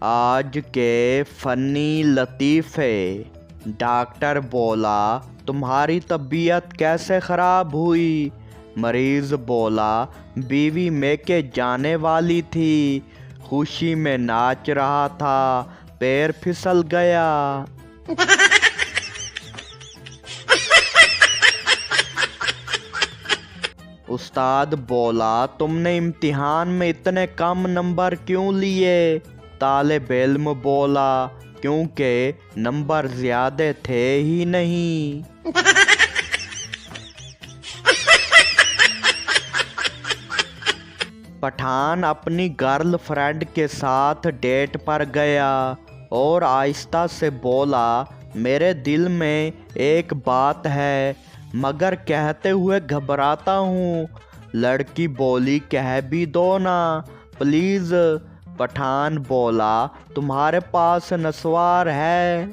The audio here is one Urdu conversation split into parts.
آج کے فنی لطیفے۔ ڈاکٹر بولا تمہاری طبیعت کیسے خراب ہوئی؟ مریض بولا بیوی میکے جانے والی تھی، خوشی میں ناچ رہا تھا، پیر پھسل گیا۔ استاد بولا تم نے امتحان میں اتنے کم نمبر کیوں لیے؟ طالب علم بولا کیونکہ نمبر زیادہ تھے ہی نہیں۔ پٹھان اپنی گرل فرینڈ کے ساتھ ڈیٹ پر گیا اور آہستہ سے بولا میرے دل میں ایک بات ہے مگر کہتے ہوئے گھبراتا ہوں۔ لڑکی بولی کہہ بھی دو نا پلیز۔ پٹھان بولا تمہارے پاس نسوار ہے؟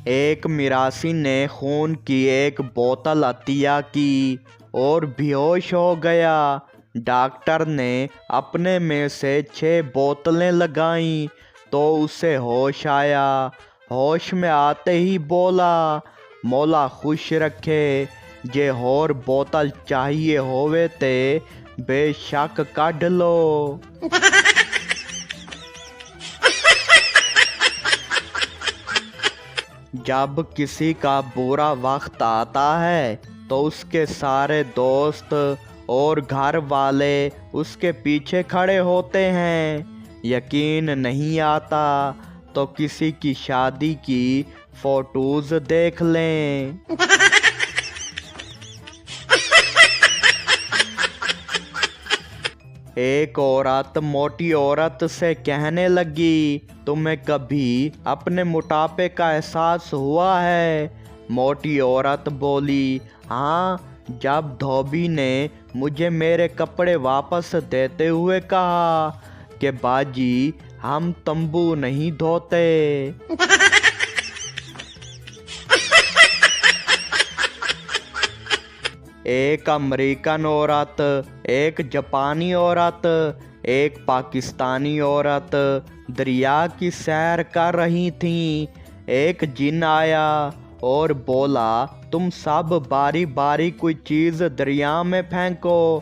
ایک میراثی نے خون کی ایک بوتل عطیہ کی اور بے ہوش ہو گیا۔ ڈاکٹر نے اپنے میں سے 6 بوتلیں لگائیں تو اسے ہوش آیا۔ ہوش میں آتے ہی بولا مولا خوش رکھے، جے اور بوتل چاہیے ہوئے تے بے شک کڈ لو۔ جب کسی کا برا وقت آتا ہے تو اس کے سارے دوست اور گھر والے اس کے پیچھے کھڑے ہوتے ہیں۔ یقین نہیں آتا تو کسی کی شادی کی فوٹوز دیکھ لیں۔ ایک عورت موٹی عورت سے کہنے لگی تمہیں کبھی اپنے موٹاپے کا احساس ہوا ہے؟ موٹی عورت بولی ہاں، جب دھوبی نے مجھے میرے کپڑے واپس دیتے ہوئے کہا کہ باجی ہم تمبو نہیں دھوتے۔ ایک امریکن عورت، ایک جاپانی عورت، ایک پاکستانی عورت دریا کی سیر کر رہی تھیں۔ ایک جن آیا اور بولا تم سب باری باری کوئی چیز دریا میں پھینکو،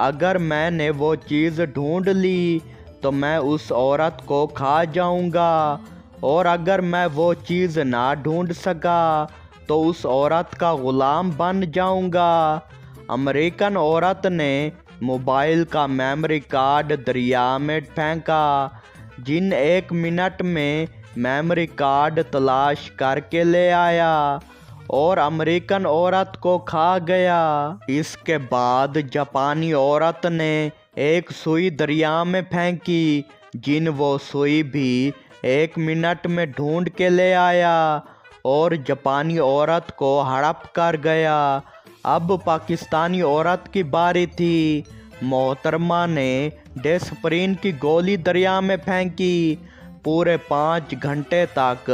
اگر میں نے وہ چیز ڈھونڈ لی تو میں اس عورت کو کھا جاؤں گا، اور اگر میں وہ چیز نہ ڈھونڈ سکا تو اس عورت کا غلام بن جاؤں گا۔ امریکن عورت نے موبائل کا میموری کارڈ دریا میں پھینکا۔ جن 1 منٹ میں میموری کارڈ تلاش کر کے لے آیا اور امریکن عورت کو کھا گیا۔ اس کے بعد جاپانی عورت نے ایک سوئی دریا میں پھینکی۔ جن وہ سوئی بھی 1 منٹ میں ڈھونڈ کے لے آیا اور جاپانی عورت کو ہڑپ کر گیا۔ اب پاکستانی عورت کی باری تھی۔ محترمہ نے ڈیسپرین کی گولی دریا میں پھینکی۔ پورے 5 گھنٹے تک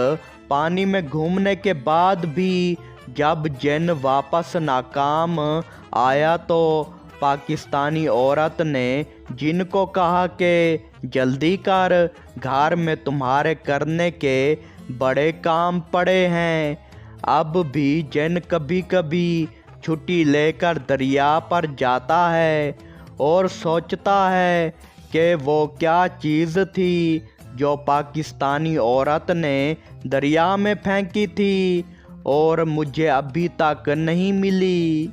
پانی میں گھومنے کے بعد بھی جب جن واپس ناکام آیا تو پاکستانی عورت نے جن کو کہا کہ جلدی کر، گھر میں تمہارے کرنے کے بڑے کام پڑے ہیں۔ اب بھی جن کبھی کبھی چھٹی لے کر دریا پر جاتا ہے اور سوچتا ہے کہ وہ کیا چیز تھی جو پاکستانی عورت نے دریا میں پھینکی تھی اور مجھے ابھی تک نہیں ملی۔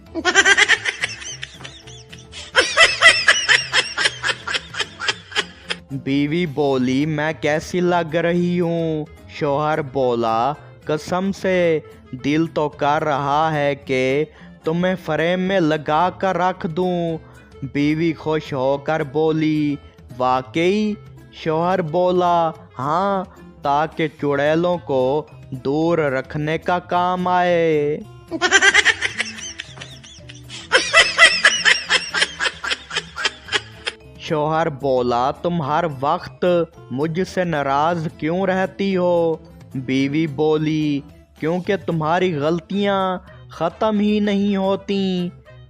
بیوی بولی میں کیسی لگ رہی ہوں؟ شوہر بولا قسم سے دل تو کر رہا ہے کہ تمہیں فریم میں لگا کر رکھ دوں۔ بیوی خوش ہو کر بولی واقعی؟ شوہر بولا ہاں، تاکہ چڑیلوں کو دور رکھنے کا کام آئے۔ شوہر بولا تم ہر وقت مجھ سے ناراض کیوں رہتی ہو؟ بیوی بولی کیونکہ تمہاری غلطیاں ختم ہی نہیں ہوتیں۔